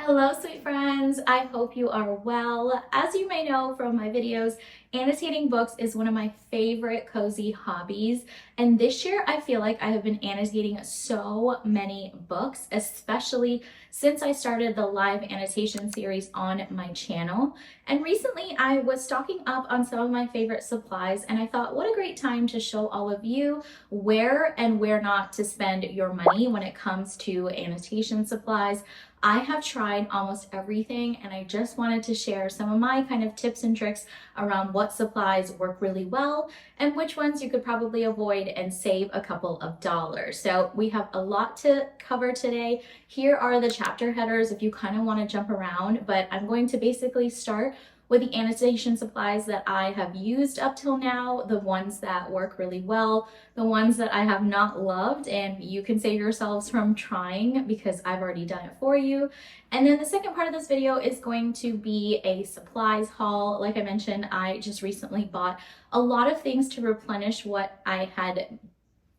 Hello, sweet friends. I hope you are well. As you may know from my videos, annotating books is one of my favorite cozy hobbies. And this year, I feel like I have been annotating so many books, especially since I started the live annotation series on my channel. And recently, I was stocking up on some of my favorite supplies, and I thought, what a great time to show all of you where and where not to spend your money when it comes to annotation supplies. I have tried almost everything, and I just wanted to share some of my kind of tips and tricks around what supplies work really well and which ones you could probably avoid and save a couple of dollars. So we have a lot to cover today. Here are the chapter headers if you kind of want to jump around, but I'm going to basically start with the annotation supplies that I have used up till now, the ones that work really well, the ones that I have not loved, and you can save yourselves from trying because I've already done it for you. And then the second part of this video is going to be a supplies haul. Like I mentioned, I just recently bought a lot of things to replenish what I had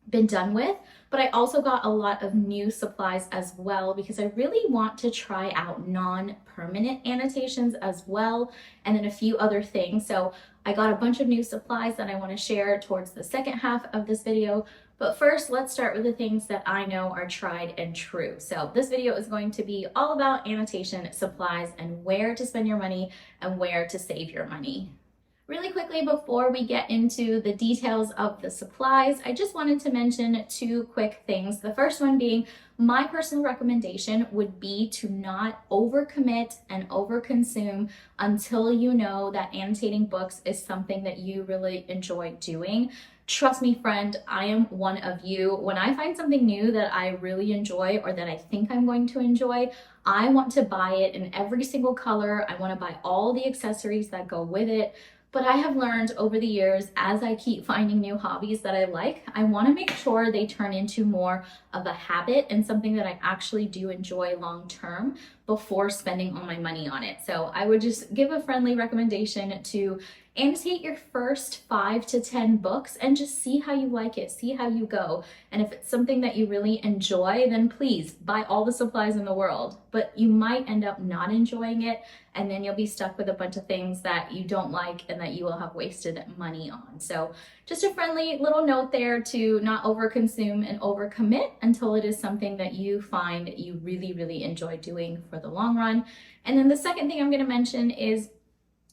been done with, but I also got a lot of new supplies as well because I really want to try out non-permanent annotations as well, and then a few other things. So I got a bunch of new supplies that I want to share towards the second half of this video. But first, let's start with the things that I know are tried and true. So this video is going to be all about annotation supplies and where to spend your money and where to save your money. Really quickly, before we get into the details of the supplies, I just wanted to mention two quick things. The first one being my personal recommendation would be to not overcommit and overconsume until you know that annotating books is something that you really enjoy doing. Trust me, friend, I am one of you. When I find something new that I really enjoy or that I think I'm going to enjoy, I want to buy it in every single color. I want to buy all the accessories that go with it. But I have learned over the years, as I keep finding new hobbies that I like, I want to make sure they turn into more of a habit and something that I actually do enjoy long term before spending all my money on it. So I would just give a friendly recommendation to annotate your first 5 to 10 books and just see how you like it, see how you go. And if it's something that you really enjoy, then please buy all the supplies in the world. But you might end up not enjoying it, and then you'll be stuck with a bunch of things that you don't like and that you will have wasted money on. So just a friendly little note there to not overconsume and overcommit until it is something that you find you really, really enjoy doing for the long run. And then the second thing I'm going to mention is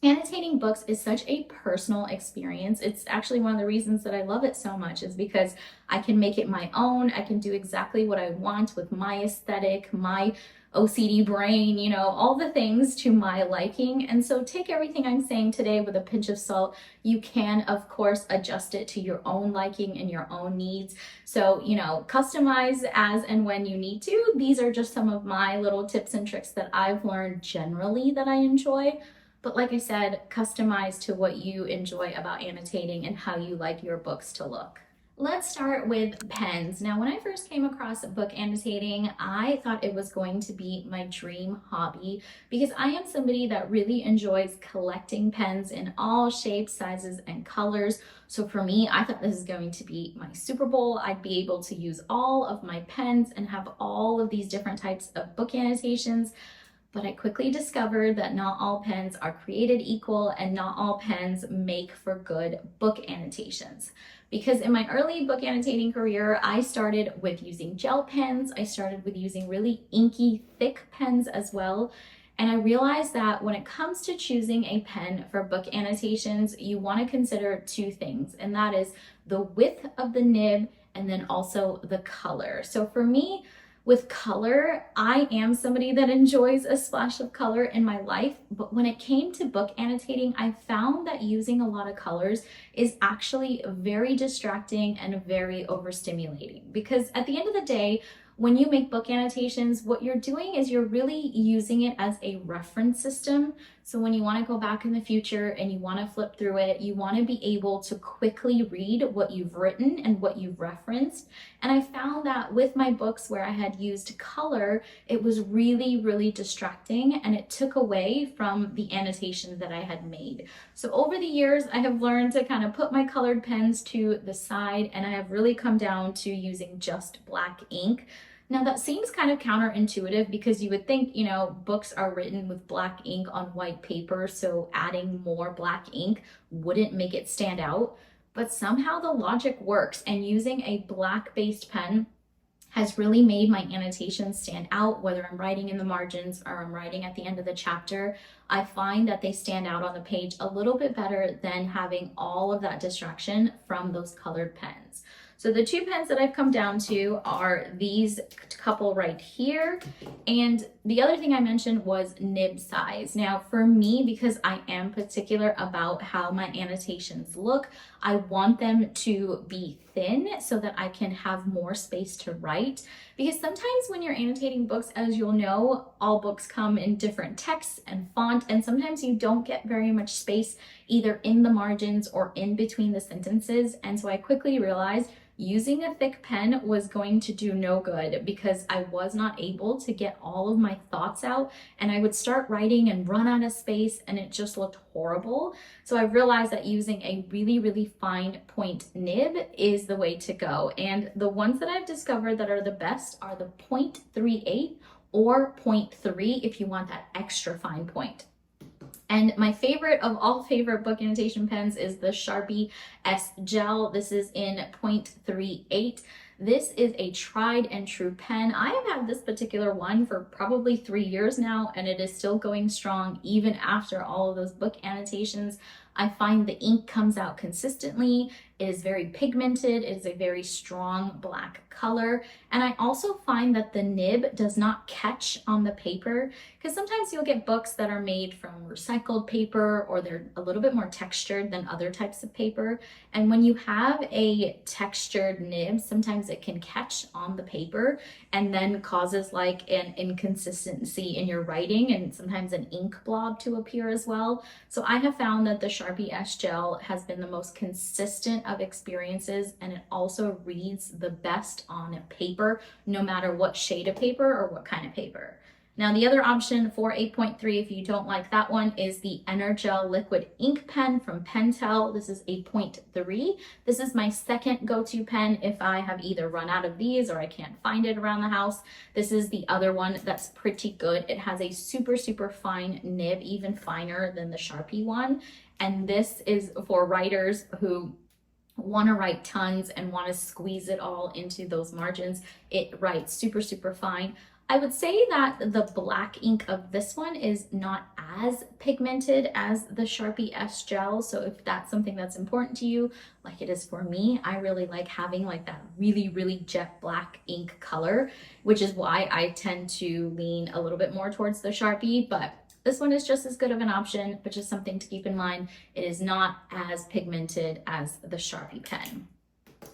annotating books is such a personal experience. It's actually one of the reasons that I love it so much is because I can make it my own. I can do exactly what I want with my aesthetic, my OCD brain, you know, all the things to my liking. And so take everything I'm saying today with a pinch of salt. You can, of course, adjust it to your own liking and your own needs. So, you know, customize as and when you need to. These are just some of my little tips and tricks that I've learned generally that I enjoy. But like I said, customize to what you enjoy about annotating and how you like your books to look. Let's start with pens. Now, when I first came across book annotating, I thought it was going to be my dream hobby because I am somebody that really enjoys collecting pens in all shapes, sizes, and colors. So for me, I thought this is going to be my Super Bowl. I'd be able to use all of my pens and have all of these different types of book annotations. But I quickly discovered that not all pens are created equal and not all pens make for good book annotations. Because in my early book annotating career, I started with using gel pens. I started with using really inky, thick pens as well. And I realized that when it comes to choosing a pen for book annotations, you want to consider two things, and that is the width of the nib and then also the color. So for me, with color, I am somebody that enjoys a splash of color in my life, but when it came to book annotating, I found that using a lot of colors is actually very distracting and very overstimulating. Because at the end of the day, when you make book annotations, what you're doing is you're really using it as a reference system. So when you want to go back in the future and you want to flip through it, you want to be able to quickly read what you've written and what you've referenced. And I found that with my books where I had used color, it was really, really distracting and it took away from the annotation that I had made. So over the years, I have learned to kind of put my colored pens to the side, and I have really come down to using just black ink. Now that seems kind of counterintuitive because you would think, you know, books are written with black ink on white paper, so adding more black ink wouldn't make it stand out. But somehow the logic works, and using a black-based pen has really made my annotations stand out, whether I'm writing in the margins or I'm writing at the end of the chapter. I find that they stand out on the page a little bit better than having all of that distraction from those colored pens. So the two pens that I've come down to are these couple right here. And the other thing I mentioned was nib size. Now for me, because I am particular about how my annotations look, I want them to be thin so that I can have more space to write. Because sometimes when you're annotating books, as you'll know, all books come in different texts and font, and sometimes you don't get very much space either in the margins or in between the sentences. And so I quickly realized using a thick pen was going to do no good because I was not able to get all of my thoughts out, and I would start writing and run out of space and it just looked horrible. So I realized that using a really, really fine point nib is the way to go. And the ones that I've discovered that are the best are the 0.38 or 0.3 if you want that extra fine point. And my favorite of all favorite book annotation pens is the Sharpie S Gel. This is in 0.38. This is a tried and true pen. I have had this particular one for probably 3 years now, and it is still going strong even after all of those book annotations. I find the ink comes out consistently. It is very pigmented. It is a very strong black color. And I also find that the nib does not catch on the paper, because sometimes you'll get books that are made from recycled paper or they're a little bit more textured than other types of paper. And when you have a textured nib, sometimes it can catch on the paper and then causes like an inconsistency in your writing and sometimes an ink blob to appear as well. So I have found that the Sharpie S Gel has been the most consistent of experiences, and it also reads the best on paper, no matter what shade of paper or what kind of paper. Now the other option for 8.3, if you don't like that one, is the Energel Liquid Ink Pen from Pentel. This is a 0.3. This is my second go-to pen if I have either run out of these or I can't find it around the house. This is the other one that's pretty good. It has a super, super fine nib, even finer than the Sharpie one. And this is for writers who want to write tons and want to squeeze it all into those margins. It writes super, super fine. I would say that the black ink of this one is not as pigmented as the Sharpie S Gel. So if that's something that's important to you, like it is for me, I really like having like that really, really jet black ink color, which is why I tend to lean a little bit more towards the Sharpie. But this one is just as good of an option, but just something to keep in mind. It is not as pigmented as the Sharpie pen.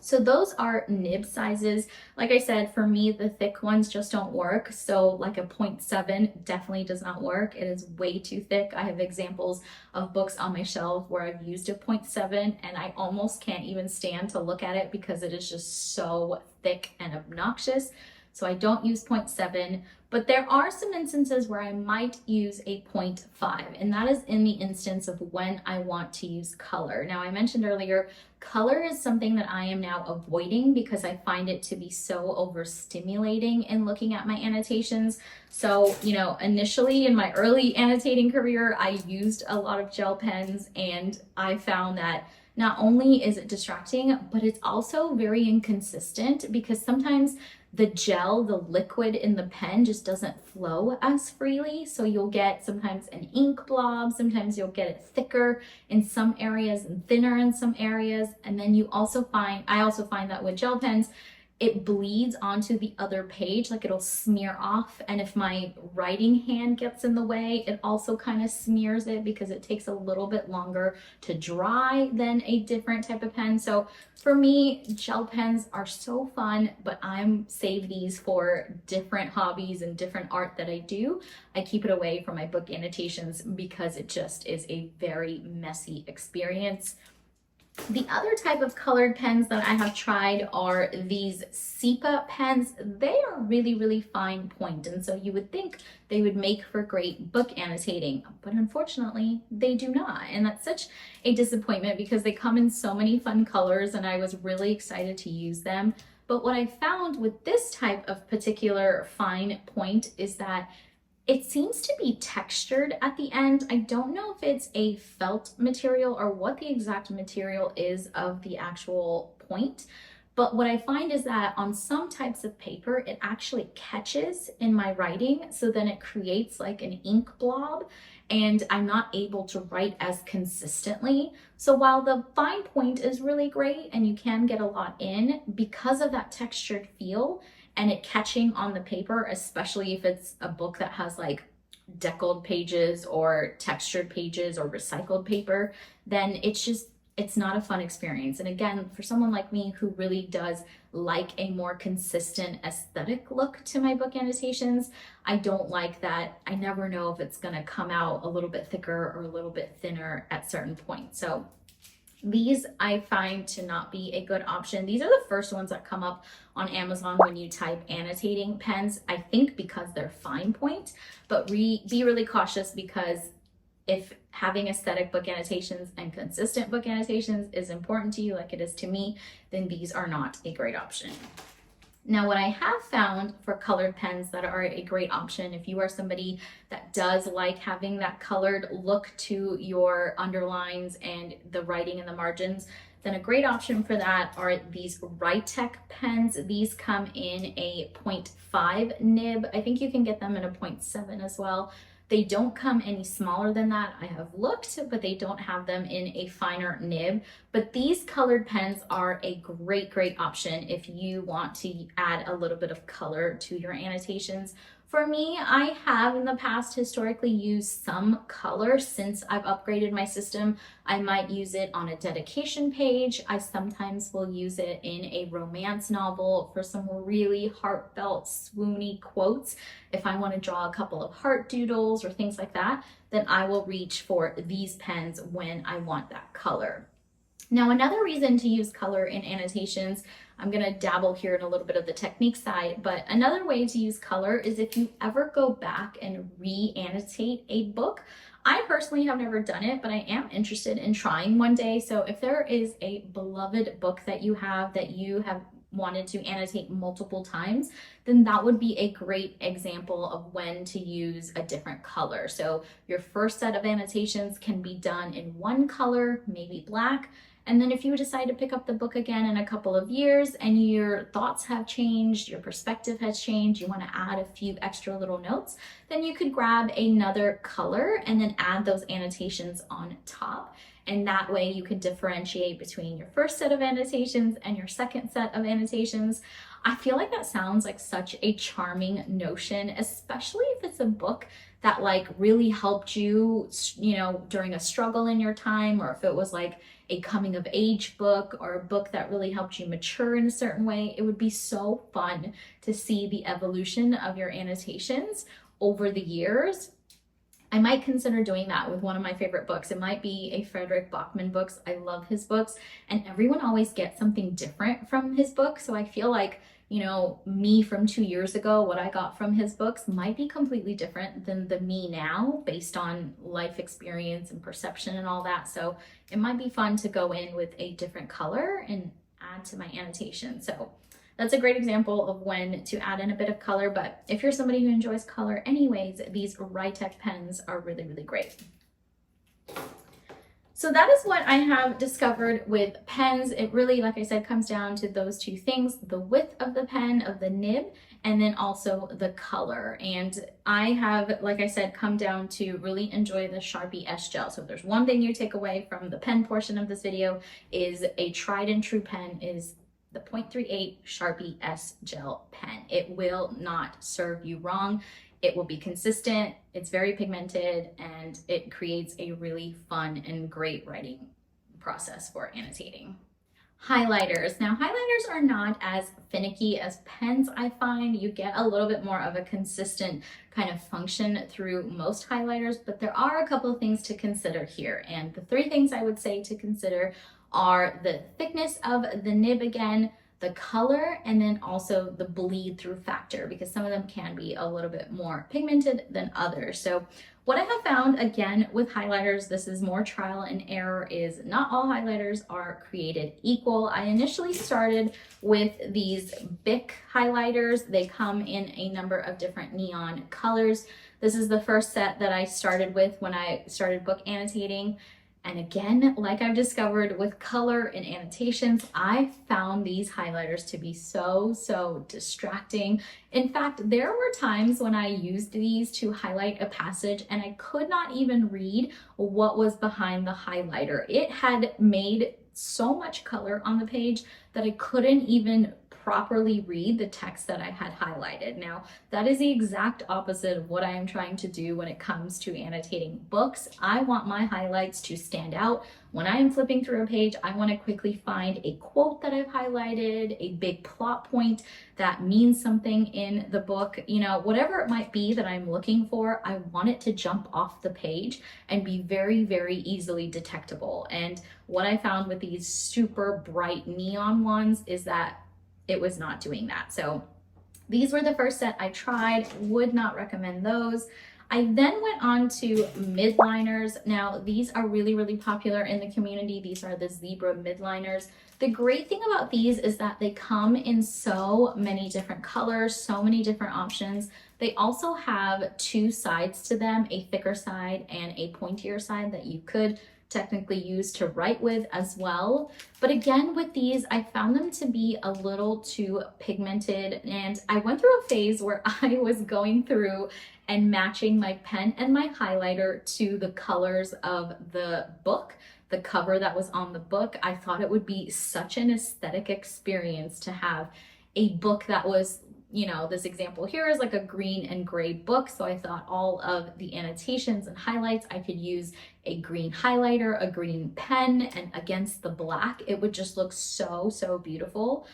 So those are nib sizes. Like I said, for me, the thick ones just don't work. So like a 0.7 definitely does not work. It is way too thick. I have examples of books on my shelf where I've used a 0.7 and I almost can't even stand to look at it because it is just so thick and obnoxious. So I don't use 0.7, but there are some instances where I might use a 0.5, and that is in the instance of when I want to use color. Now, I mentioned earlier, color is something that I am now avoiding because I find it to be so overstimulating in looking at my annotations. So, you know, initially in my early annotating career, I used a lot of gel pens, and I found that not only is it distracting, but it's also very inconsistent because sometimes the gel, the liquid in the pen just doesn't flow as freely. So you'll get sometimes an ink blob, sometimes you'll get it thicker in some areas and thinner in some areas. And then I also find that with gel pens, it bleeds onto the other page, like it'll smear off. And if my writing hand gets in the way, it also kind of smears it because it takes a little bit longer to dry than a different type of pen. So for me, gel pens are so fun, but I'm save these for different hobbies and different art that I do. I keep it away from my book annotations because it just is a very messy experience. The other type of colored pens that I have tried are these sepia pens. They are really, really fine point, and so you would think they would make for great book annotating, but unfortunately they do not. And that's such a disappointment because they come in so many fun colors and I was really excited to use them. But what I found with this type of particular fine point is that it seems to be textured at the end. I don't know if it's a felt material or what the exact material is of the actual point. But what I find is that on some types of paper, it actually catches in my writing. So then it creates like an ink blob and I'm not able to write as consistently. So while the fine point is really great and you can get a lot in, because of that textured feel and it catching on the paper, especially if it's a book that has like deckled pages or textured pages or recycled paper, then it's not a fun experience. And again, for someone like me who really does like a more consistent aesthetic look to my book annotations, I don't like that. I never know if it's gonna come out a little bit thicker or a little bit thinner at certain points. So these I find to not be a good option. These are the first ones that come up on Amazon when you type annotating pens, I think because they're fine point, but be really cautious, because if having aesthetic book annotations and consistent book annotations is important to you, like it is to me, then these are not a great option. Now, what I have found for colored pens that are a great option, if you are somebody that does like having that colored look to your underlines and the writing in the margins, then a great option for that are these Writech pens. These come in a 0.5 nib. I think you can get them in a 0.7 as well. They don't come any smaller than that. I have looked, but they don't have them in a finer nib. But these colored pens are a great, great option if you want to add a little bit of color to your annotations. For me, I have in the past historically used some color. Since I've upgraded my system, I might use it on a dedication page. I sometimes will use it in a romance novel for some really heartfelt, swoony quotes. If I want to draw a couple of heart doodles or things like that, then I will reach for these pens when I want that color. Now, another reason to use color in annotations, I'm going to dabble here in a little bit of the technique side, but another way to use color is if you ever go back and re-annotate a book. I personally have never done it, but I am interested in trying one day. So if there is a beloved book that you have wanted to annotate multiple times, then that would be a great example of when to use a different color. So your first set of annotations can be done in one color, maybe black. And then if you decide to pick up the book again in a couple of years and your thoughts have changed, your perspective has changed, you want to add a few extra little notes, then you could grab another color and then add those annotations on top. And that way you can differentiate between your first set of annotations and your second set of annotations. I feel like that sounds like such a charming notion, especially if it's a book that like really helped you, during a struggle in your time, or if it was like a coming of age book or a book that really helped you mature in a certain way. It would be so fun to see the evolution of your annotations over the years. I might consider doing that with one of my favorite books. It might be a Frederick Bachman books. I love his books, and everyone always gets something different from his book. So I feel like, me from 2 years ago, what I got from his books might be completely different than the me now based on life experience and perception and all that. So it might be fun to go in with a different color and add to my annotation. So that's a great example of when to add in a bit of color. But if you're somebody who enjoys color anyways, these Writech pens are really, really great. So that is what I have discovered with pens. It really, like I said, comes down to those two things: the width of the pen, of the nib, and then also the color. And I have, like I said, come down to really enjoy the Sharpie S Gel. So if there's one thing you take away from the pen portion of this video, is a tried and true pen is the 0.38 Sharpie S Gel pen. It will not serve you wrong. It will be consistent, it's very pigmented, and it creates a really fun and great writing process for annotating. Highlighters. Now, highlighters are not as finicky as pens, I find. You get a little bit more of a consistent kind of function through most highlighters, but there are a couple of things to consider here. And the three things I would say to consider are the thickness of the nib again, the color, and then also the bleed through factor, because some of them can be a little bit more pigmented than others. So what I have found, again, with highlighters, this is more trial and error, is not all highlighters are created equal. I initially started with these Bic highlighters. They come in a number of different neon colors. This is the first set that I started with when I started book annotating. And again, like I've discovered with color and annotations, I found these highlighters to be so distracting. In fact, there were times when I used these to highlight a passage and I could not even read what was behind the highlighter. It had made so much color on the page that I couldn't even properly read the text that I had highlighted. Now, that is the exact opposite of what I am trying to do when it comes to annotating books. I want my highlights to stand out. When I am flipping through a page, I want to quickly find a quote that I've highlighted, a big plot point that means something in the book, you know, whatever it might be that I'm looking for, I want it to jump off the page and be very easily detectable. And what I found with these super bright neon ones is that it was not doing that. So these were the first set I tried, would not recommend those. I then went on to midliners. Now, these are really popular in the community. These are the zebra midliners. The great thing about these is that they come in so many different colors, so many different options. They also have two sides to them, a thicker side and a pointier side that you could technically use to write with as well. But again, with these, I found them to be a little too pigmented, and I went through a phase where I was going through and matching my pen and my highlighter to the colors of the book, the cover that was on the book. I thought it would be such an aesthetic experience to have a book that was, you know, this example here is like a green and gray book. So I thought all of the annotations and highlights, I could use a green highlighter, a green pen, and against the black, it would just look so beautiful.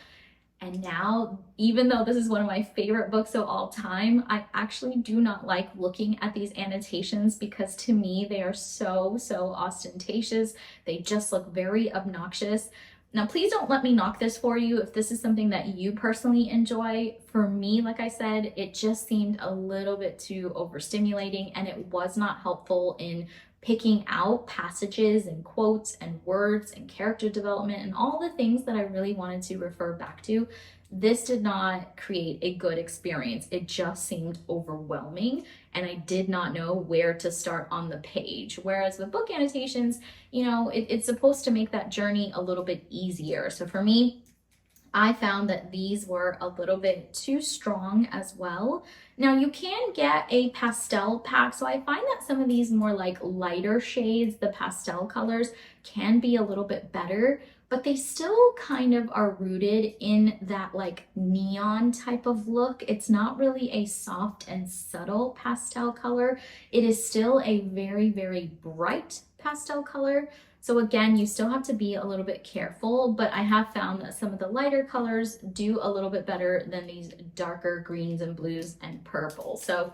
And now, even though this is one of my favorite books of all time, I actually do not like looking at these annotations because to me, they are so ostentatious. They just look very obnoxious. Now, please don't let me knock this for you if this is something that you personally enjoy. For me, like I said, it just seemed a little bit too overstimulating, and it was not helpful in picking out passages and quotes and words and character development and all the things that I really wanted to refer back to. This did not create a good experience. It just seemed overwhelming, and I did not know where to start on the page. Whereas with book annotations, you know, it's supposed to make that journey a little bit easier. So for me, I found that these were a little bit too strong as well. Now you can get a pastel pack, so I find that some of these more like lighter shades, the pastel colors, can be a little bit better, but they still kind of are rooted in that like neon type of look. It's not really a soft and subtle pastel color. It is still a very bright pastel color. So again, you still have to be a little bit careful, but I have found that some of the lighter colors do a little bit better than these darker greens and blues and purples. So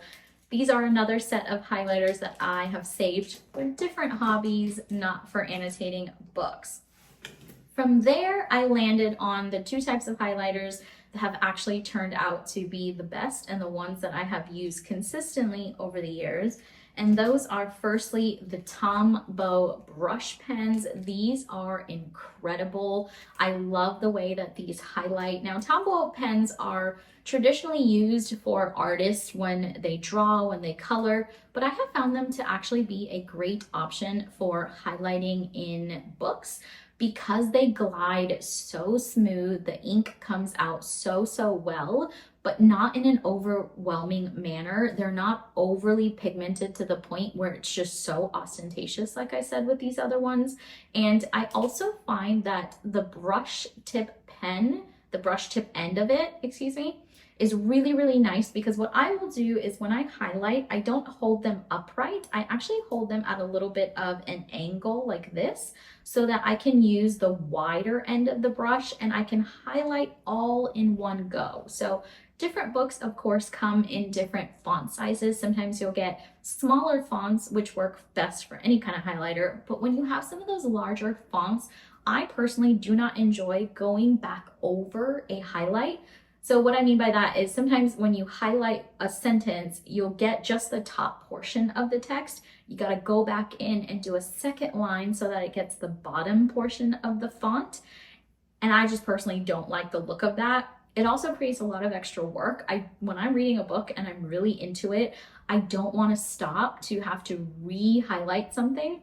these are another set of highlighters that I have saved for different hobbies, not for annotating books. From there, I landed on the two types of highlighters that have actually turned out to be the best and the ones that I have used consistently over the years. And those are firstly the Tombow brush pens. These are incredible. I love the way that these highlight. Now, Tombow pens are traditionally used for artists when they draw, when they color, but I have found them to actually be a great option for highlighting in books because they glide so smooth. The ink comes out so well, but not in an overwhelming manner. They're not overly pigmented to the point where it's just so ostentatious, like I said with these other ones. And I also find that the brush tip pen, the brush tip end of it, excuse me, is really nice because what I will do is when I highlight, I don't hold them upright. I actually hold them at a little bit of an angle like this so that I can use the wider end of the brush and I can highlight all in one go. So different books, of course, come in different font sizes. Sometimes you'll get smaller fonts, which work best for any kind of highlighter. But when you have some of those larger fonts, I personally do not enjoy going back over a highlight. So what I mean by that is sometimes when you highlight a sentence, you'll get just the top portion of the text. You got to go back in and do a second line so that it gets the bottom portion of the font. And I just personally don't like the look of that. It also creates a lot of extra work. When I'm reading a book and I'm really into it, I don't want to stop to have to re-highlight something.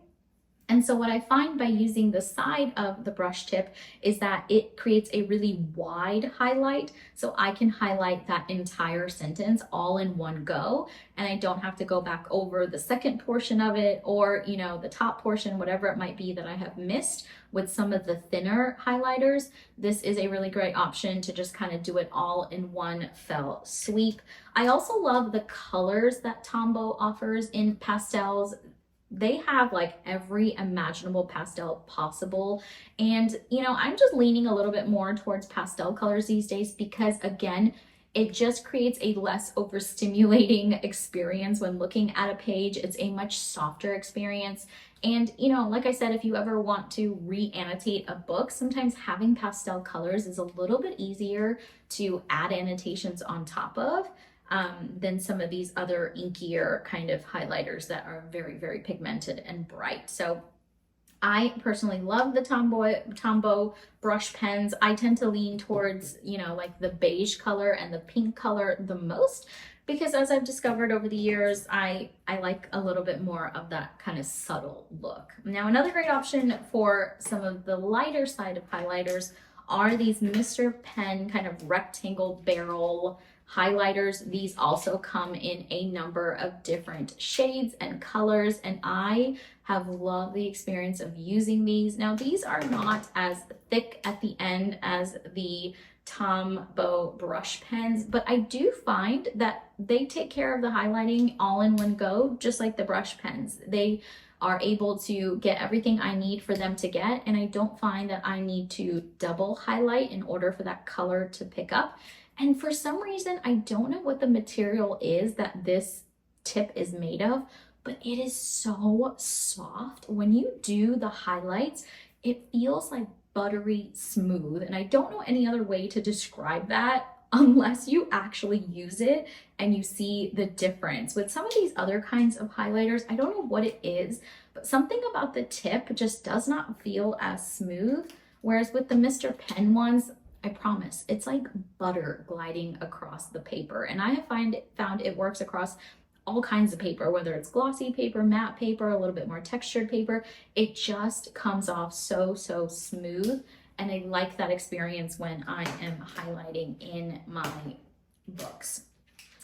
And so what I find by using the side of the brush tip is that it creates a really wide highlight. So I can highlight that entire sentence all in one go, and I don't have to go back over the second portion of it or, you know, the top portion, whatever it might be that I have missed with some of the thinner highlighters. This is a really great option to just kind of do it all in one fell sweep. I also love the colors that Tombow offers in pastels. They have like every imaginable pastel possible. And, you know, I'm just leaning a little bit more towards pastel colors these days because, again, it just creates a less overstimulating experience when looking at a page. It's a much softer experience. And, you know, like I said, if you ever want to re-annotate a book, sometimes having pastel colors is a little bit easier to add annotations on top of than some of these other inkier kind of highlighters that are very, very pigmented and bright. So I personally love the Tombow brush pens. I tend to lean towards, you know, like the beige color and the pink color the most, because as I've discovered over the years, I like a little bit more of that kind of subtle look. Now, another great option for some of the lighter side of highlighters are these Mr. Pen kind of rectangle barrel highlighters. These also come in a number of different shades and colors, and I have loved the experience of using these. Now, these are not as thick at the end as the Tombow brush pens, but I do find that they take care of the highlighting all in one go, just like the brush pens. They are able to get everything I need for them to get, and I don't find that I need to double highlight in order for that color to pick up. And for some reason, I don't know what the material is that this tip is made of, but it is so soft. When you do the highlights, it feels like buttery smooth. And I don't know any other way to describe that unless you actually use it and you see the difference. With some of these other kinds of highlighters, I don't know what it is, but something about the tip just does not feel as smooth. Whereas with the Mr. Pen ones, I promise, it's like butter gliding across the paper. And I have found it works across all kinds of paper, whether it's glossy paper, matte paper, a little bit more textured paper. It just comes off so smooth. And I like that experience when I am highlighting in my books.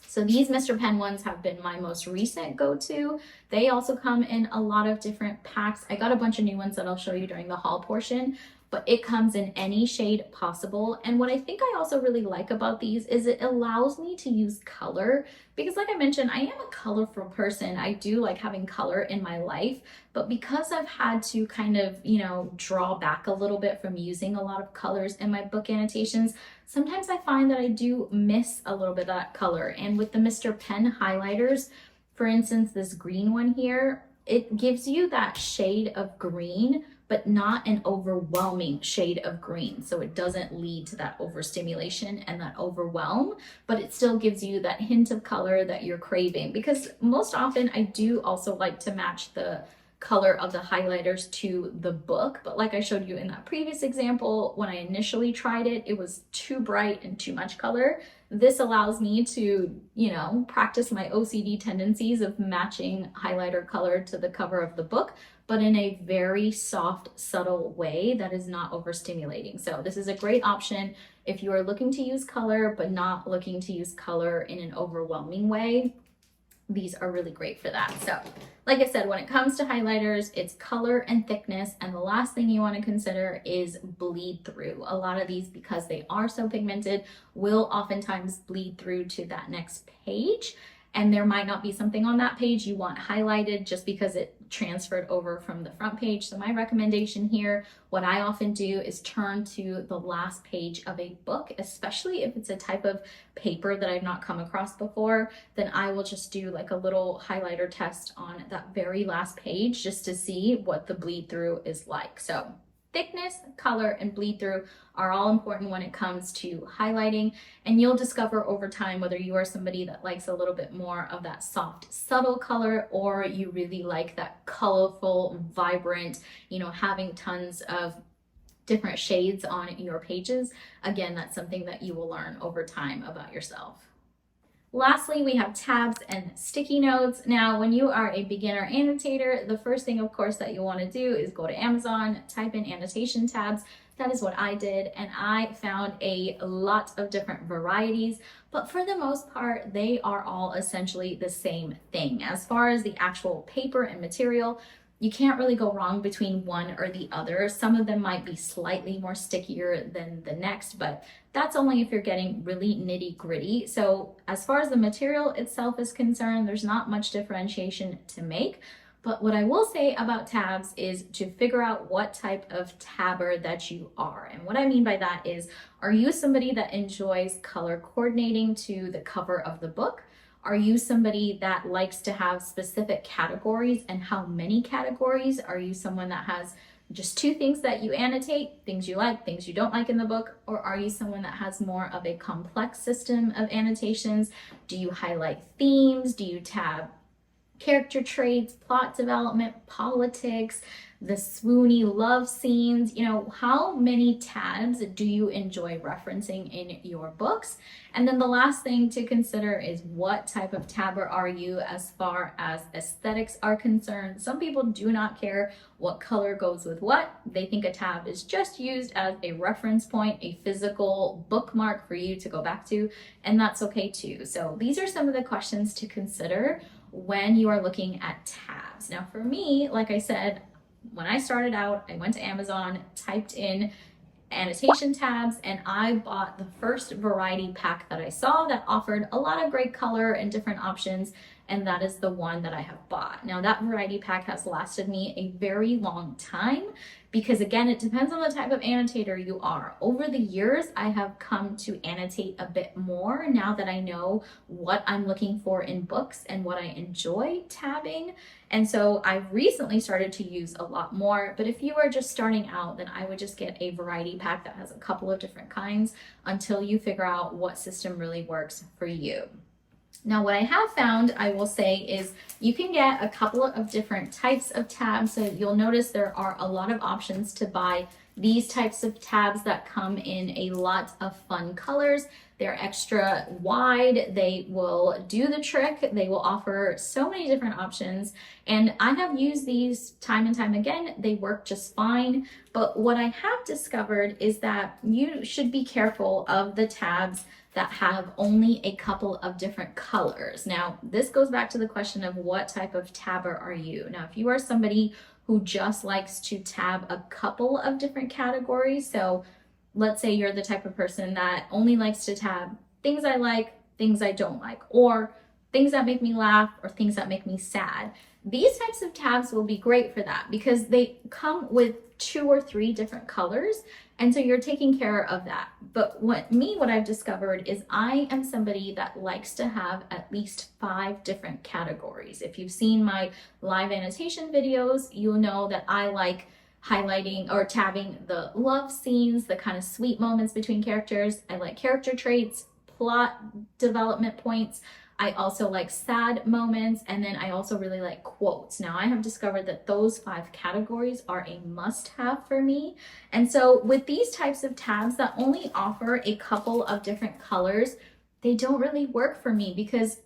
So these Mr. Pen ones have been my most recent go-to. They also come in a lot of different packs. I got a bunch of new ones that I'll show you during the haul portion, but it comes in any shade possible. And what I think I also really like about these is it allows me to use color, because like I mentioned, I am a colorful person. I do like having color in my life, but because I've had to kind of, you know, draw back a little bit from using a lot of colors in my book annotations, sometimes I find that I do miss a little bit of that color. And with the Mr. Pen highlighters, for instance, this green one here, it gives you that shade of green, but not an overwhelming shade of green. So it doesn't lead to that overstimulation and that overwhelm, but it still gives you that hint of color that you're craving. Because most often I do also like to match the color of the highlighters to the book. But like I showed you in that previous example, when I initially tried it, it was too bright and too much color. This allows me to, you know, practice my OCD tendencies of matching highlighter color to the cover of the book, but in a very soft, subtle way that is not overstimulating. So this is a great option if you are looking to use color, but not looking to use color in an overwhelming way. These are really great for that. So like I said, when it comes to highlighters, it's color and thickness. And the last thing you want to consider is bleed through. A lot of these, because they are so pigmented, will oftentimes bleed through to that next page. And there might not be something on that page you want highlighted just because it transferred over from the front page. So my recommendation here, what I often do is turn to the last page of a book, especially if it's a type of paper that I've not come across before, then I will just do like a little highlighter test on that very last page just to see what the bleed through is like. So thickness, color, and bleed through are all important when it comes to highlighting, and you'll discover over time whether you are somebody that likes a little bit more of that soft, subtle color, or you really like that colorful, vibrant, having tons of different shades on your pages. Again, that's something that you will learn over time about yourself. Lastly, we have tabs and sticky notes. Now, when you are a beginner annotator, the first thing, of course, that you want to do is go to Amazon, type in annotation tabs. That is what I did, and I found a lot of different varieties, but for the most part, they are all essentially the same thing. As far as the actual paper and material, you can't really go wrong between one or the other. Some of them might be slightly more stickier than the next, but that's only if you're getting really nitty gritty. So as far as the material itself is concerned, there's not much differentiation to make. But what I will say about tabs is to figure out what type of tabber that you are. And what I mean by that is, are you somebody that enjoys color coordinating to the cover of the book? Are you somebody that likes to have specific categories, and how many categories? Are you someone that has just 2 things that you annotate, things you like, things you don't like in the book? Or are you someone that has more of a complex system of annotations? Do you highlight themes? Do you tab character traits, plot development, politics, the swoony love scenes? How many tabs do you enjoy referencing in your books? And then the last thing to consider is, what type of tabber are you as far as aesthetics are concerned? Some people do not care what color goes with what. They think a tab is just used as a reference point, a physical bookmark for you to go back to, and that's okay too. So these are some of the questions to consider when you are looking at tabs. Now for me, like I said, when I started out, I went to Amazon, typed in annotation tabs, and I bought the first variety pack that I saw that offered a lot of great color and different options, and that is the one that I have bought. Now that variety pack has lasted me a very long time, because again, it depends on the type of annotator you are. Over the years, I have come to annotate a bit more now that I know what I'm looking for in books and what I enjoy tabbing. And so I've recently started to use a lot more, but if you are just starting out, then I would just get a variety pack that has a couple of different kinds until you figure out what system really works for you. Now, what I have found, I will say, is you can get a couple of different types of tabs. So you'll notice there are a lot of options to buy these types of tabs that come in a lot of fun colors. They're extra wide. They will do the trick. They will offer so many different options. And I have used these time and time again. They work just fine. But what I have discovered is that you should be careful of the tabs that have only a couple of different colors. Now, this goes back to the question of what type of tabber are you? Now, if you are somebody who just likes to tab a couple of different categories, so let's say you're the type of person that only likes to tab things I like, things I don't like, or things that make me laugh, or things that make me sad. These types of tabs will be great for that because they come with 2 or 3 different colors, and so you're taking care of that. But what I've discovered is I am somebody that likes to have at least 5 different categories. If you've seen my live annotation videos, you'll know that I like highlighting or tabbing the love scenes, the kind of sweet moments between characters. I like character traits, plot development points. I also like sad moments, and then I also really like quotes. Now, I have discovered that those 5 categories are a must-have for me. And so with these types of tabs that only offer a couple of different colors, they don't really work for me, because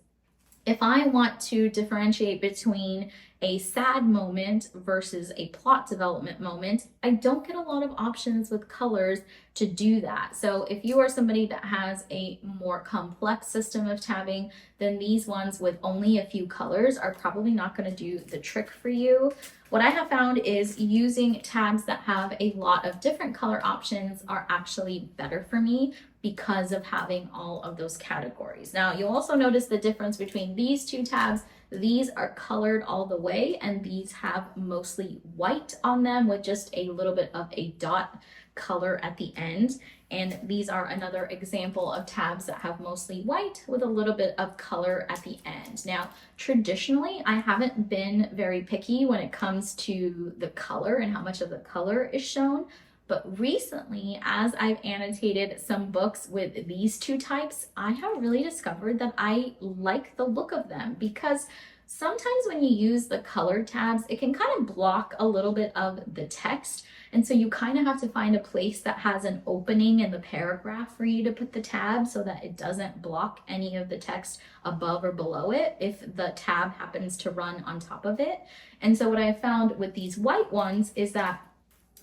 if I want to differentiate between a sad moment versus a plot development moment, I don't get a lot of options with colors to do that. So if you are somebody that has a more complex system of tabbing, then these ones with only a few colors are probably not going to do the trick for you. What I have found is using tabs that have a lot of different color options are actually better for me because of having all of those categories. Now, you'll also notice the difference between these 2 tabs. These are colored all the way, and these have mostly white on them with just a little bit of a dot color at the end. And these are another example of tabs that have mostly white with a little bit of color at the end. Now, traditionally, I haven't been very picky when it comes to the color and how much of the color is shown. But recently, as I've annotated some books with these two types, I have really discovered that I like the look of them, because sometimes when you use the colored tabs, it can kind of block a little bit of the text. And so you kind of have to find a place that has an opening in the paragraph for you to put the tab so that it doesn't block any of the text above or below it if the tab happens to run on top of it. And so what I found with these white ones is that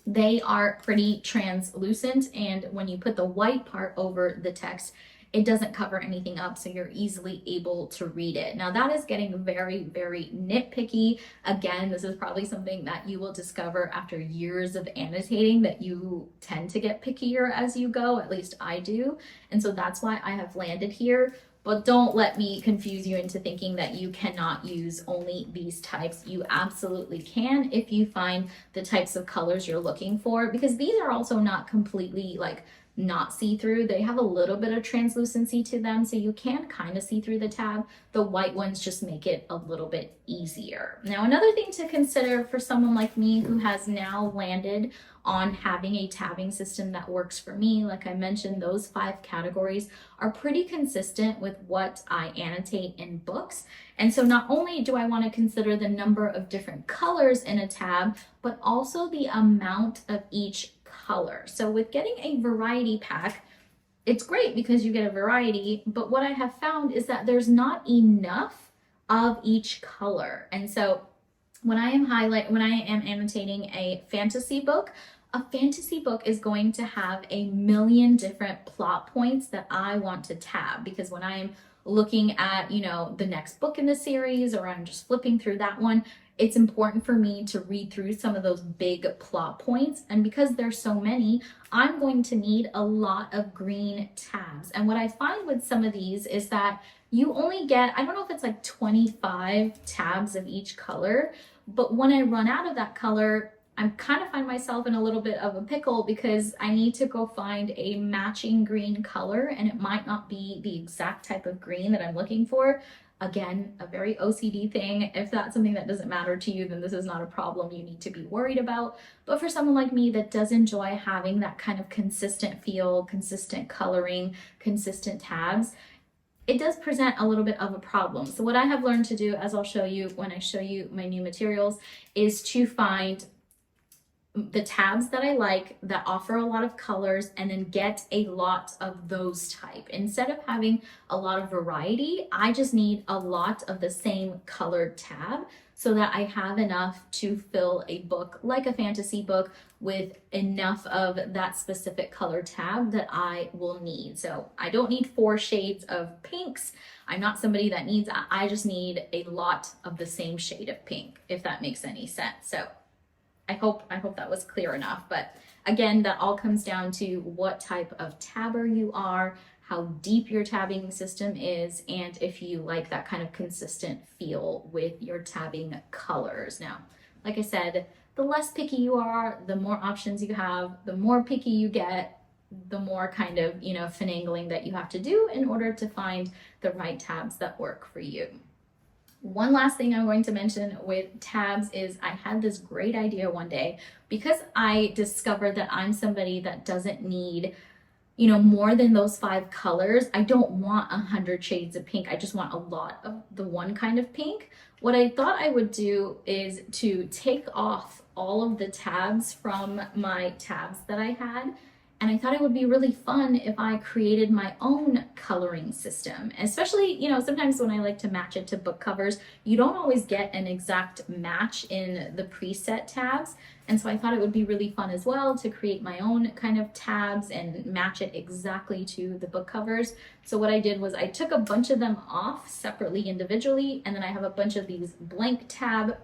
they are pretty translucent, and when you put the white part over the text, it doesn't cover anything up, so you're easily able to read it. Now that is getting very, very nitpicky. Again, this is probably something that you will discover after years of annotating, that you tend to get pickier as you go, at least I do. And so that's why I have landed here. But don't let me confuse you into thinking that you cannot use only these types. You absolutely can if you find the types of colors you're looking for, because these are also not completely like not see-through. They have a little bit of translucency to them, so you can kind of see through the tab. The white ones just make it a little bit easier. Now, another thing to consider for someone like me who has now landed on having a tabbing system that works for me, like I mentioned, those 5 categories are pretty consistent with what I annotate in books. And so not only do I want to consider the number of different colors in a tab, but also the amount of each color. So with getting a variety pack, it's great because you get a variety, but what I have found is that there's not enough of each color. And so when I am annotating a fantasy book is going to have a million different plot points that I want to tab, because when I am looking at, the next book in the series, or I'm just flipping through that one, it's important for me to read through some of those big plot points. And because there's so many, I'm going to need a lot of green tabs. And what I find with some of these is that you only get, I don't know if it's like 25 tabs of each color, but when I run out of that color, I kind of find myself in a little bit of a pickle, because I need to go find a matching green color, and it might not be the exact type of green that I'm looking for. Again, a very OCD thing. If that's something that doesn't matter to you, then this is not a problem you need to be worried about. But for someone like me that does enjoy having that kind of consistent feel, consistent coloring, consistent tabs, it does present a little bit of a problem. So what I have learned to do, as I'll show you when I show you my new materials, is to find the tabs that I like that offer a lot of colors, and then get a lot of those type. Instead of having a lot of variety, I just need a lot of the same colored tab, so that I have enough to fill a book like a fantasy book with enough of that specific color tab that I will need. So I don't need 4 shades of pinks. I'm not somebody that needs, I just need a lot of the same shade of pink, if that makes any sense. So I hope that was clear enough. But again, that all comes down to what type of tabber you are, how deep your tabbing system is, and if you like that kind of consistent feel with your tabbing colors. Now, like I said, the less picky you are, the more options you have, the more picky you get, the more kind of, finagling that you have to do in order to find the right tabs that work for you. One last thing I'm going to mention with tabs is I had this great idea one day, because I discovered that I'm somebody that doesn't need, more than those 5 colors. I don't want 100 shades of pink. I just want a lot of the one kind of pink. What I thought I would do is to take off all of the tabs from my tabs that I had. And I thought it would be really fun if I created my own coloring system, especially, sometimes when I like to match it to book covers, you don't always get an exact match in the preset tabs. And so I thought it would be really fun as well to create my own kind of tabs and match it exactly to the book covers. So what I did was I took a bunch of them off separately, individually, and then I have a bunch of these blank tab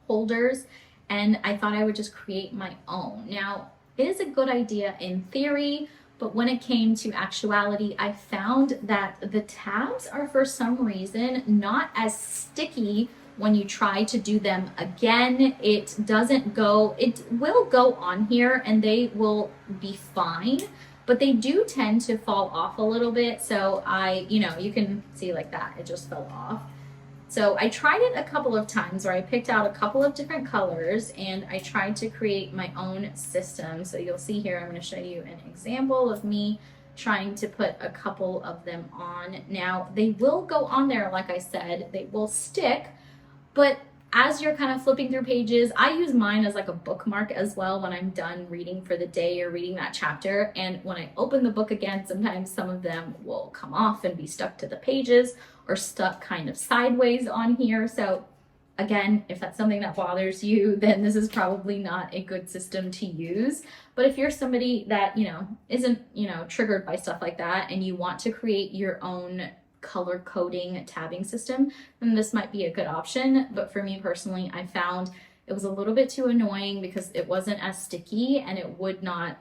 holders, and I thought I would just create my own. Now, it is a good idea in theory, but when it came to actuality, I found that the tabs are for some reason not as sticky when you try to do them again. It will go on here and they will be fine, but they do tend to fall off a little bit. So you can see like that, it just fell off. So I tried it a couple of times where I picked out a couple of different colors and I tried to create my own system. So you'll see here, I'm going to show you an example of me trying to put a couple of them on. Now they will go on there, like I said, they will stick, but as you're kind of flipping through pages, I use mine as like a bookmark as well when I'm done reading for the day or reading that chapter. And when I open the book again, sometimes some of them will come off and be stuck to the pages or stuck kind of sideways on here. So again, if that's something that bothers you, then this is probably not a good system to use. But if you're somebody that, isn't, triggered by stuff like that and you want to create your own color coding tabbing system, then this might be a good option. But for me personally, I found it was a little bit too annoying because it wasn't as sticky and it would not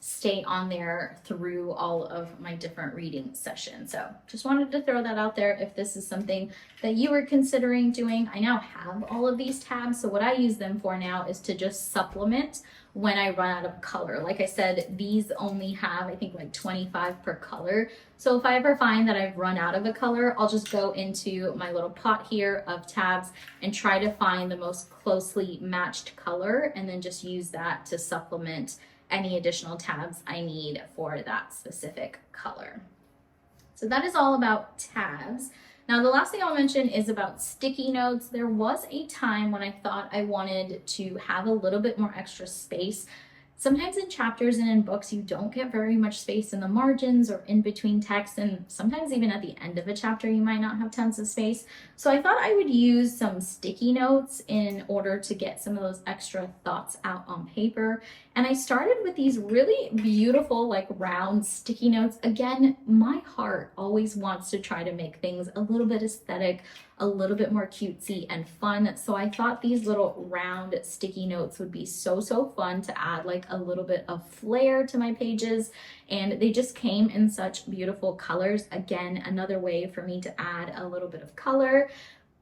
stay on there through all of my different reading sessions. So just wanted to throw that out there if this is something that you were considering doing. I now have all of these tabs, so what I use them for now is to just supplement when I run out of color. Like I said, these only have, I think, like 25 per color. So if I ever find that I've run out of a color, I'll just go into my little pot here of tabs and try to find the most closely matched color and then just use that to supplement any additional tabs I need for that specific color. So that is all about tabs. Now, the last thing I'll mention is about sticky notes. There was a time when I thought I wanted to have a little bit more extra space. Sometimes in chapters and in books, you don't get very much space in the margins or in between text, and sometimes even at the end of a chapter, you might not have tons of space. So I thought I would use some sticky notes in order to get some of those extra thoughts out on paper. And I started with these really beautiful, like round sticky notes. Again, my heart always wants to try to make things a little bit aesthetic, a little bit more cutesy and fun. So I thought these little round sticky notes would be so fun to add like a little bit of flair to my pages. And they just came in such beautiful colors. Again, another way for me to add a little bit of color.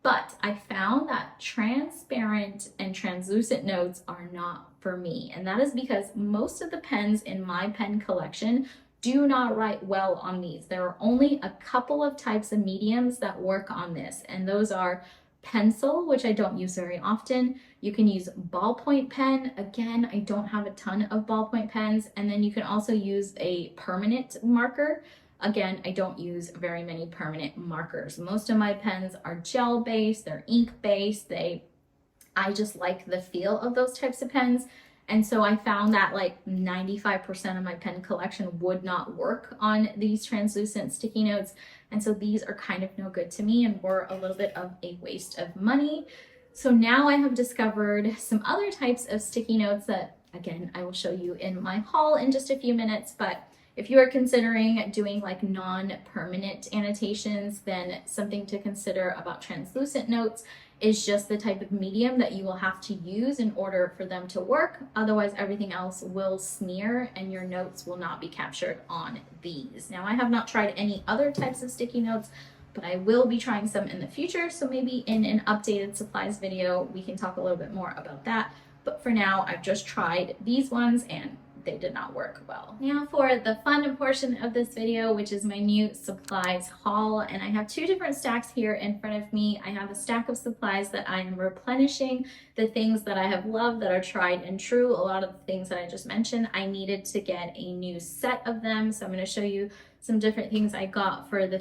But I found that transparent and translucent notes are not for me. And that is because most of the pens in my pen collection do not write well on these. There are only a couple of types of mediums that work on this, and those are pencil, which I don't use very often. You can use ballpoint pen. Again, I don't have a ton of ballpoint pens. And then you can also use a permanent marker. Again, I don't use very many permanent markers. Most of my pens are gel based, they're ink based. I just like the feel of those types of pens. And so I found that like 95% of my pen collection would not work on these translucent sticky notes. And so these are kind of no good to me and were a little bit of a waste of money. So now I have discovered some other types of sticky notes that, again, I will show you in my haul in just a few minutes. But if you are considering doing like non-permanent annotations, then something to consider about translucent notes is just the type of medium that you will have to use in order for them to work. Otherwise, everything else will smear and your notes will not be captured on these. Now, I have not tried any other types of sticky notes, but I will be trying some in the future. So maybe in an updated supplies video, we can talk a little bit more about that. But for now, I've just tried these ones and they did not work well. Now for the fun portion of this video, which is my new supplies haul, and I have two different stacks here in front of me. I have a stack of supplies that I am replenishing, the things that I have loved that are tried and true. A lot of the things that I just mentioned, I needed to get a new set of them. So I'm going to show you some different things I got for the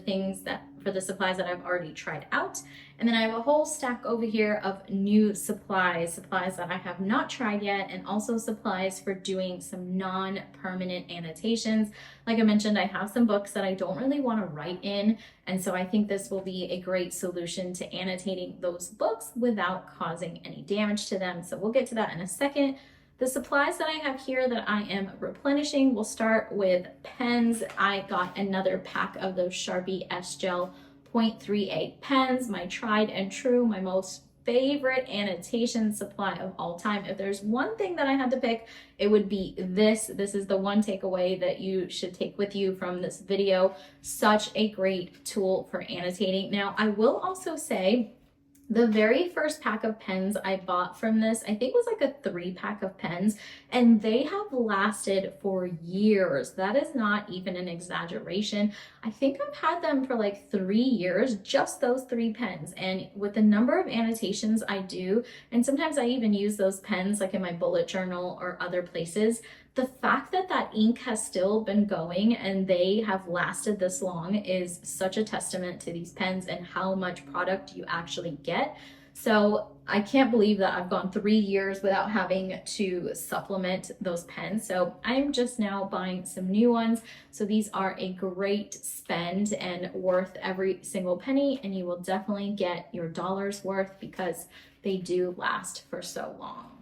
supplies that I've already tried out. And then I have a whole stack over here of new supplies that I have not tried yet, and also supplies for doing some non-permanent annotations. Like I mentioned, I have some books that I don't really want to write in, and so I think this will be a great solution to annotating those books without causing any damage to them. So we'll get to that in a second. The supplies that I have here that I am replenishing, we'll start with pens. I got another pack of those Sharpie S-Gel 0.38 pens, my tried and true, my most favorite annotation supply of all time. If there's one thing that I had to pick, it would be this. This is the one takeaway that you should take with you from this video. Such a great tool for annotating. Now, I will also say The very first pack of pens I bought from this, I think was like a 3-pack of pens, and they have lasted for years. That is not even an exaggeration. I think I've had them for like 3 years, just those 3 pens. And with the number of annotations I do, and sometimes I even use those pens like in my bullet journal or other places, the fact that that ink has still been going and they have lasted this long is such a testament to these pens and how much product you actually get. So I can't believe that I've gone 3 years without having to supplement those pens. So I'm just now buying some new ones. So these are a great spend and worth every single penny, and you will definitely get your dollar's worth because they do last for so long.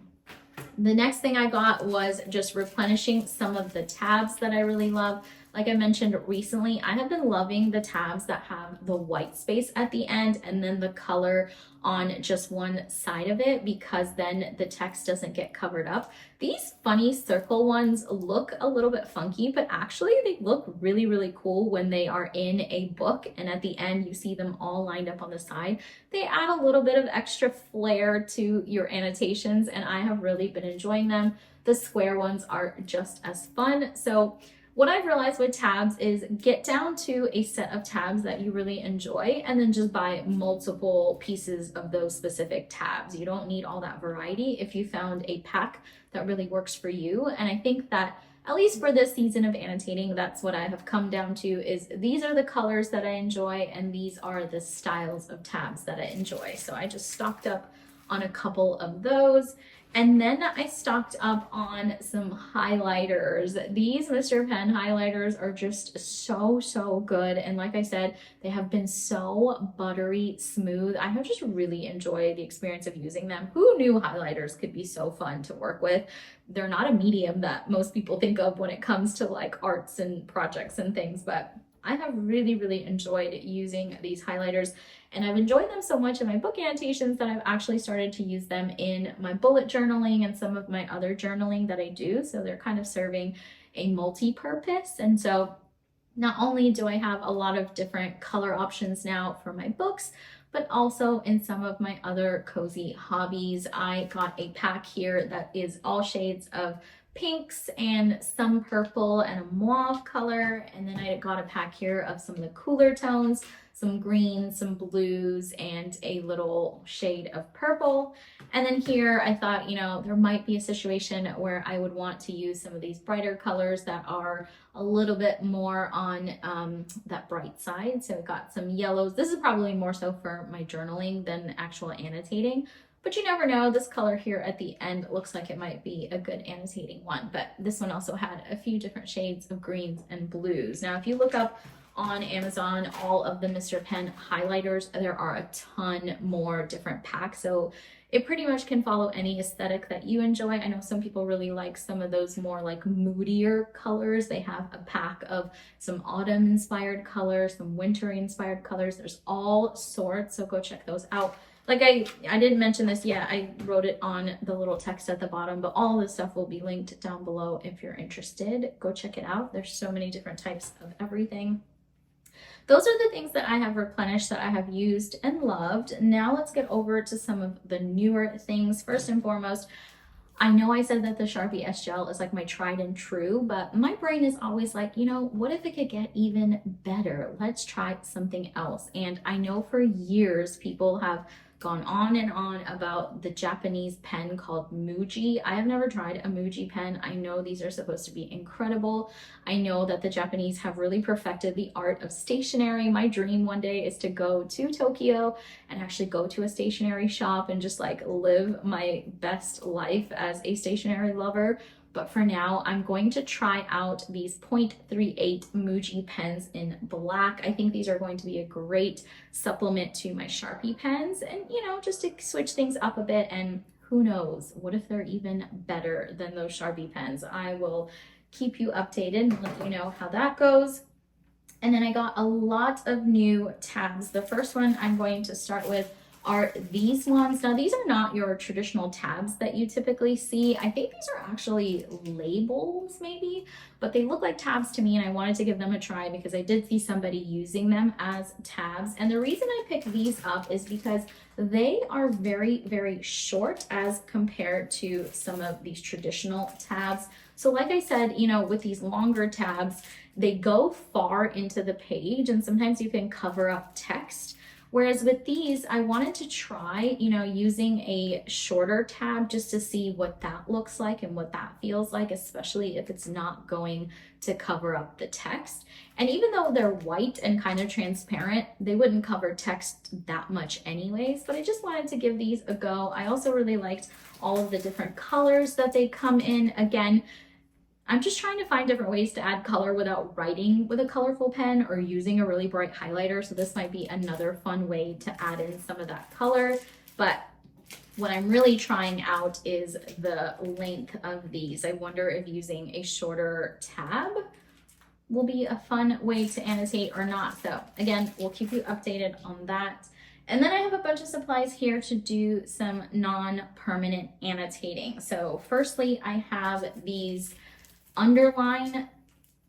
The next thing I got was just replenishing some of the tabs that I really love. Like I mentioned recently, I have been loving the tabs that have the white space at the end and then the color on just one side of it, because then the text doesn't get covered up. These funny circle ones look a little bit funky, but actually they look really, really cool when they are in a book and at the end you see them all lined up on the side. They add a little bit of extra flair to your annotations, and I have really been enjoying them. The square ones are just as fun. So what I've realized with tabs is get down to a set of tabs that you really enjoy and then just buy multiple pieces of those specific tabs. You don't need all that variety if you found a pack that really works for you. And I think that at least for this season of annotating, that's what I have come down to, is these are the colors that I enjoy and these are the styles of tabs that I enjoy. So I just stocked up on a couple of those. And then I stocked up on some highlighters. These Mr. Pen highlighters are just so good. And like I said, they have been so buttery smooth. I have just really enjoyed the experience of using them. Who knew highlighters could be so fun to work with? They're not a medium that most people think of when it comes to like arts and projects and things, but I have really enjoyed using these highlighters, and I've enjoyed them so much in my book annotations that I've actually started to use them in my bullet journaling and some of my other journaling that I do. So they're kind of serving a multi-purpose. And so not only do I have a lot of different color options now for my books, but also in some of my other cozy hobbies. I got a pack here that is all shades of pinks and some purple and a mauve color, and then I got a pack here of some of the cooler tones, some greens, some blues, and a little shade of purple. And then here I thought, you know, there might be a situation where I would want to use some of these brighter colors that are a little bit more on that bright side. So I got some yellows. This is probably more so for my journaling than actual annotating. But you never know, this color here at the end looks like it might be a good annotating one. But this one also had a few different shades of greens and blues. Now, if you look up on Amazon all of the Mr. Pen highlighters, there are a ton more different packs. So it pretty much can follow any aesthetic that you enjoy. I know some people really like some of those more like moodier colors. They have a pack of some autumn inspired colors, some wintry inspired colors. There's all sorts, so go check those out. Like I didn't mention this yet, I wrote it on the little text at the bottom, but all this stuff will be linked down below if you're interested. Go check it out. There's so many different types of everything. Those are the things that I have replenished, that I have used and loved. Now let's get over to some of the newer things. First and foremost, I know I said that the Sharpie S Gel is like my tried and true, but my brain is always like, you know, what if it could get even better? Let's try something else. And I know for years people have gone on and on about the Japanese pen called Muji. I have never tried a Muji pen. I know these are supposed to be incredible. I know that the Japanese have really perfected the art of stationery. My dream one day is to go to Tokyo and actually go to a stationery shop and just like live my best life as a stationery lover. But for now, I'm going to try out these .38 Muji pens in black. I think these are going to be a great supplement to my Sharpie pens, and you know, just to switch things up a bit. And who knows, what if they're even better than those Sharpie pens? I will keep you updated and let you know how that goes. And then I got a lot of new tabs. The first one I'm going to start with are these ones. Now, these are not your traditional tabs that you typically see. I think these are actually labels maybe, but they look like tabs to me, and I wanted to give them a try because I did see somebody using them as tabs. And the reason I picked these up is because they are very, very short as compared to some of these traditional tabs. So like I said, you know, with these longer tabs, they go far into the page and sometimes you can cover up text. Whereas with these, I wanted to try, you know, using a shorter tab just to see what that looks like and what that feels like, especially if it's not going to cover up the text. And even though they're white and kind of transparent, they wouldn't cover text that much anyways, but I just wanted to give these a go. I also really liked all of the different colors that they come in. Again, I'm just trying to find different ways to add color without writing with a colorful pen or using a really bright highlighter. So this might be another fun way to add in some of that color. But what I'm really trying out is the length of these. I wonder if using a shorter tab will be a fun way to annotate or not. So again, we'll keep you updated on that. And then I have a bunch of supplies here to do some non-permanent annotating. So firstly, I have these underline,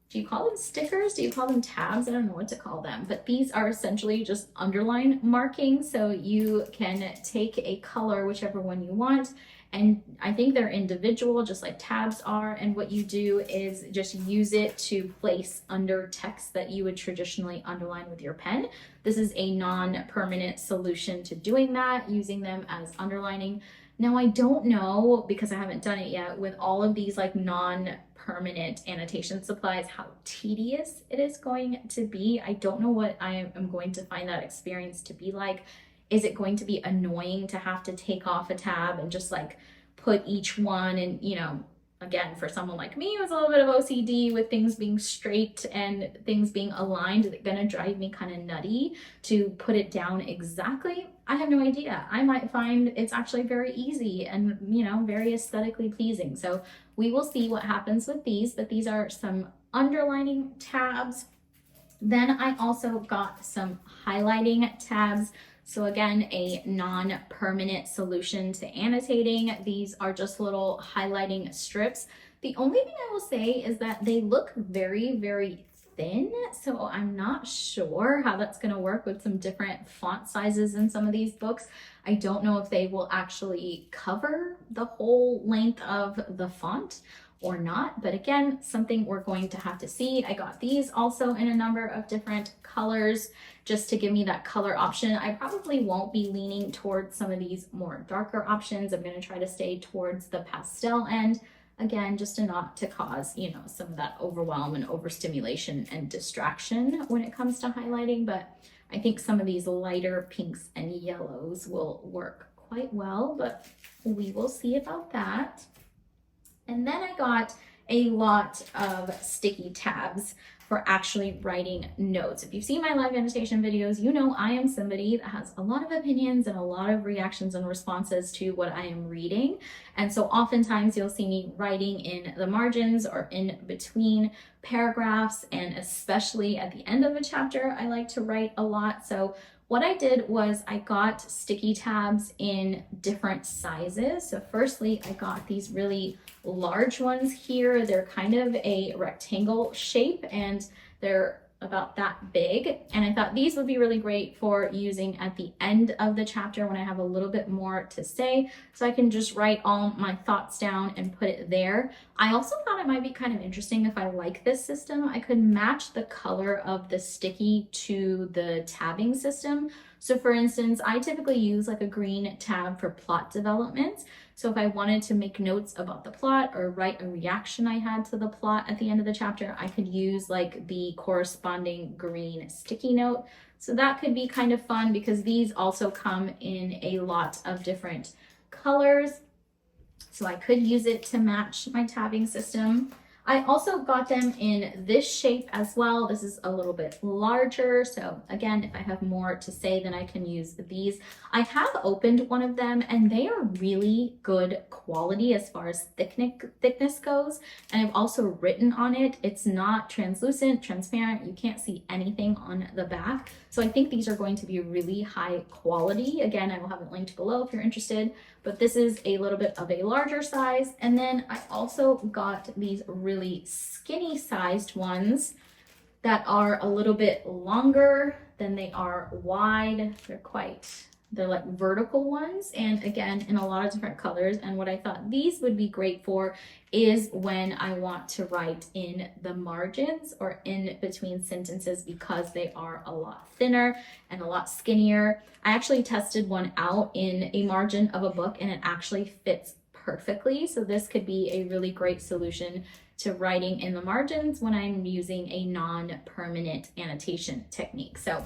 do you call them stickers? Do you call them tabs? I don't know what to call them, but these are essentially just underline markings. So you can take a color, whichever one you want, and I think they're individual, just like tabs are. And what you do is just use it to place under text that you would traditionally underline with your pen. This is a non-permanent solution to doing that, using them as underlining. Now, I don't know, because I haven't done it yet, with all of these like non-permanent annotation supplies, how tedious it is going to be. I don't know what I am going to find that experience to be like. Is it going to be annoying to have to take off a tab and just like put each one and, you know, again, for someone like me who has a little bit of OCD with things being straight and things being aligned, it's gonna drive me kind of nutty to put it down exactly. I have no idea. I might find it's actually very easy and, you know, very aesthetically pleasing. So we will see what happens with these, but these are some underlining tabs. Then I also got some highlighting tabs. So again, a non-permanent solution to annotating. These are just little highlighting strips. The only thing I will say is that they look very, very thin. So I'm not sure how that's going to work with some different font sizes in some of these books. I don't know if they will actually cover the whole length of the font or not, but again, something we're going to have to see. I got these also in a number of different colors just to give me that color option. I probably won't be leaning towards some of these more darker options. I'm going to try to stay towards the pastel end, again, just to not to cause, you know, some of that overwhelm and overstimulation and distraction when it comes to highlighting. But I think some of these lighter pinks and yellows will work quite well, but we will see about that. And then I got a lot of sticky tabs for actually writing notes. If you've seen my live annotation videos, you know I am somebody that has a lot of opinions and a lot of reactions and responses to what I am reading. And so oftentimes you'll see me writing in the margins or in between paragraphs, and especially at the end of a chapter, I like to write a lot. So what I did was I got sticky tabs in different sizes. So firstly, I got these really large ones here. They're kind of a rectangle shape and they're about that big. And I thought these would be really great for using at the end of the chapter when I have a little bit more to say. So I can just write all my thoughts down and put it there. I also thought it might be kind of interesting if I like this system, I could match the color of the sticky to the tabbing system. So for instance, I typically use like a green tab for plot development. So if I wanted to make notes about the plot or write a reaction I had to the plot at the end of the chapter, I could use like the corresponding green sticky note. So that could be kind of fun because these also come in a lot of different colors. So I could use it to match my tabbing system. I also got them in this shape as well. This is a little bit larger. So again, if I have more to say, then I can use these. I have opened one of them and they are really good quality as far as thickness goes. And I've also written on it. It's not translucent, transparent. You can't see anything on the back. So I think these are going to be really high quality. Again, I will have it linked below if you're interested, but this is a little bit of a larger size. And then I also got these really skinny sized ones that are a little bit longer than they are wide. They're like vertical ones, and again in a lot of different colors. And what I thought these would be great for is when I want to write in the margins or in between sentences, because they are a lot thinner and a lot skinnier. I actually tested one out in a margin of a book and it actually fits perfectly. So this could be a really great solution to writing in the margins when I'm using a non-permanent annotation technique. So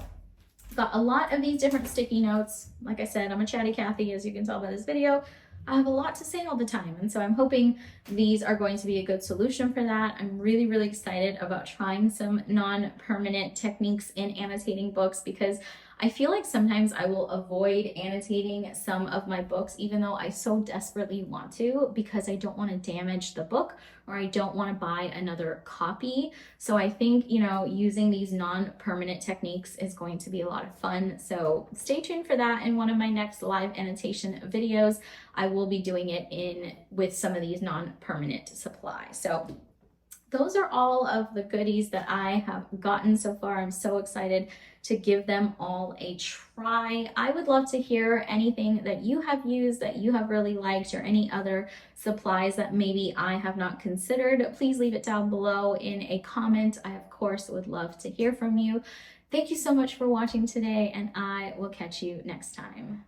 got a lot of these different sticky notes. Like I said, I'm a chatty Cathy, as you can tell by this video. I have a lot to say all the time, and so I'm hoping these are going to be a good solution for that. I'm really, really excited about trying some non-permanent techniques in annotating books, because I feel like sometimes I will avoid annotating some of my books even though I so desperately want to, because I don't want to damage the book or I don't want to buy another copy. So I think, you know, using these non-permanent techniques is going to be a lot of fun. So stay tuned for that in one of my next live annotation videos. I will be doing it with some of these non-permanent supplies. So those are all of the goodies that I have gotten so far. I'm so excited to give them all a try. I would love to hear anything that you have used that you have really liked, or any other supplies that maybe I have not considered. Please leave it down below in a comment. I, of course, would love to hear from you. Thank you so much for watching today, and I will catch you next time.